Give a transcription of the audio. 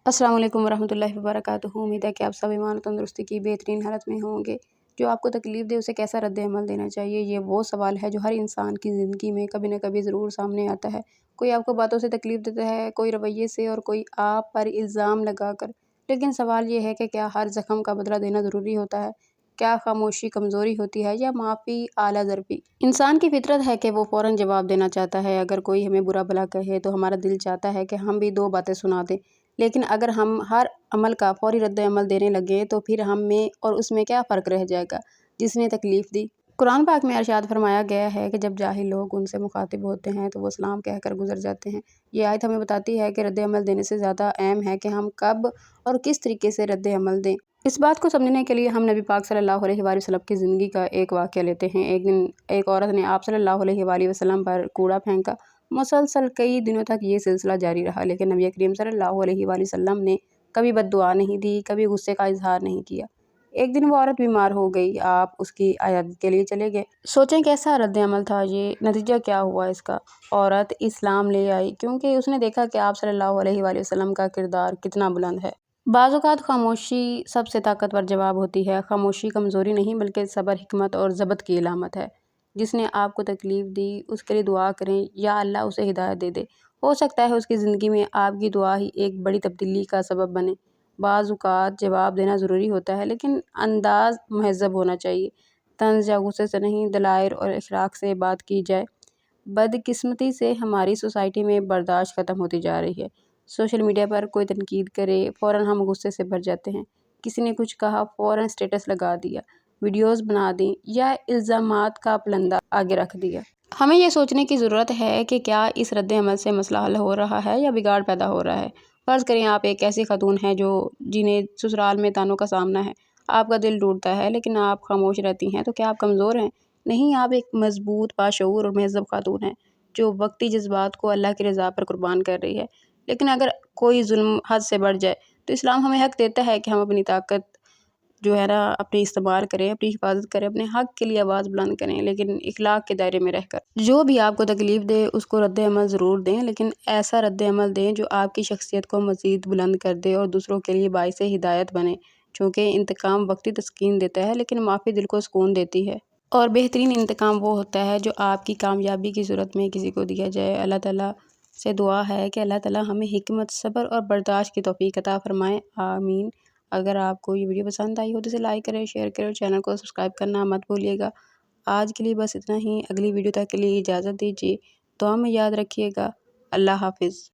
السلام علیکم ورحمۃ اللہ وبرکاتہ۔ امید ہے کہ آپ سب ایمان و تندرستی کی بہترین حالت میں ہوں گے۔ جو آپ کو تکلیف دے اسے کیسا رد عمل دینا چاہیے، یہ وہ سوال ہے جو ہر انسان کی زندگی میں کبھی نہ کبھی ضرور سامنے آتا ہے۔ کوئی آپ کو باتوں سے تکلیف دیتا ہے، کوئی رویے سے، اور کوئی آپ پر الزام لگا کر۔ لیکن سوال یہ ہے کہ کیا ہر زخم کا بدلہ دینا ضروری ہوتا ہے؟ کیا خاموشی کمزوری ہوتی ہے یا معافی اعلیٰ ضربی؟ انسان کی فطرت ہے کہ وہ فوراً جواب دینا چاہتا ہے۔ اگر کوئی ہمیں برا بھلا کہے تو ہمارا دل چاہتا ہے کہ ہم بھی دو باتیں سنا دیں، لیکن اگر ہم ہر عمل کا فوری رد عمل دینے لگیں تو پھر ہم میں اور اس میں کیا فرق رہ جائے گا جس نے تکلیف دی۔ قرآن پاک میں ارشاد فرمایا گیا ہے کہ جب جاہل لوگ ان سے مخاطب ہوتے ہیں تو وہ سلام کہہ کر گزر جاتے ہیں۔ یہ آیت ہمیں بتاتی ہے کہ رد عمل دینے سے زیادہ اہم ہے کہ ہم کب اور کس طریقے سے رد عمل دیں۔ اس بات کو سمجھنے کے لیے ہم نبی پاک صلی اللہ علیہ وآلہ وسلم کی زندگی کا ایک واقعہ لیتے ہیں۔ ایک دن ایک عورت نے آپ صلی اللہ علیہ وآلہ وسلم پر کوڑا پھینکا۔ مسلسل کئی دنوں تک یہ سلسلہ جاری رہا، لیکن نبی کریم صلی اللہ علیہ وآلہ وسلم نے کبھی بد دعا نہیں دی، کبھی غصے کا اظہار نہیں کیا۔ ایک دن وہ عورت بیمار ہو گئی، آپ اس کی عیادت کے لیے چلے گئے۔ سوچیں کیسا رد عمل تھا یہ، نتیجہ کیا ہوا اس کا؟ عورت اسلام لے آئی کیونکہ اس نے دیکھا کہ آپ صلی اللہ علیہ وآلہ وسلم کا کردار کتنا بلند ہے۔ بعض اوقات خاموشی سب سے طاقتور جواب ہوتی ہے۔ خاموشی کمزوری نہیں بلکہ صبر، حکمت اور ضبط کی علامت ہے۔ جس نے آپ کو تکلیف دی اس کے لیے دعا کریں، یا اللہ اسے ہدایت دے دے۔ ہو سکتا ہے اس کی زندگی میں آپ کی دعا ہی ایک بڑی تبدیلی کا سبب بنے۔ بعض اوقات جواب دینا ضروری ہوتا ہے، لیکن انداز مہذب ہونا چاہیے۔ طنز یا غصے سے نہیں، دلائل اور اخلاق سے بات کی جائے۔ بدقسمتی سے ہماری سوسائٹی میں برداشت ختم ہوتی جا رہی ہے۔ سوشل میڈیا پر کوئی تنقید کرے، فوراً ہم غصے سے بھر جاتے ہیں۔ کسی نے کچھ کہا، فوراً اسٹیٹس لگا دیا، ویڈیوز بنا دیں یا الزامات کا پلندہ آگے رکھ دیا۔ ہمیں یہ سوچنے کی ضرورت ہے کہ کیا اس رد عمل سے مسئلہ حل ہو رہا ہے یا بگاڑ پیدا ہو رہا ہے۔ فرض کریں آپ ایک ایسی خاتون ہیں جنہیں سسرال میں طعنوں کا سامنا ہے۔ آپ کا دل ٹوٹتا ہے لیکن آپ خاموش رہتی ہیں، تو کیا آپ کمزور ہیں؟ نہیں، آپ ایک مضبوط، باشعور اور مہذب خاتون ہیں جو وقتی جذبات کو اللہ کی رضا پر قربان کر رہی ہے۔ لیکن اگر کوئی ظلم حد سے بڑھ جائے تو اسلام ہمیں حق دیتا ہے کہ ہم اپنی طاقت اپنی استعمال کریں، اپنی حفاظت کریں، اپنے حق کے لیے آواز بلند کریں، لیکن اخلاق کے دائرے میں رہ کر۔ جو بھی آپ کو تکلیف دے اس کو رد عمل ضرور دیں، لیکن ایسا رد عمل دیں جو آپ کی شخصیت کو مزید بلند کر دے اور دوسروں کے لیے باعث ہدایت بنے۔ چونکہ انتقام وقتی تسکین دیتا ہے، لیکن معافی دل کو سکون دیتی ہے۔ اور بہترین انتقام وہ ہوتا ہے جو آپ کی کامیابی کی صورت میں کسی کو دیا جائے۔ اللہ تعالیٰ سے دعا ہے کہ اللہ تعالیٰ ہمیں حکمت، صبر اور برداشت کی توفیق عطا فرمائے، آمین۔ اگر آپ کو یہ ویڈیو پسند آئی ہو تو اسے لائک کریں، شیئر کریں اور چینل کو سبسکرائب کرنا مت بھولیے گا۔ آج کے لیے بس اتنا ہی۔ اگلی ویڈیو تک کے لیے اجازت دیجیے۔ دعا میں یاد رکھیے گا۔ اللہ حافظ۔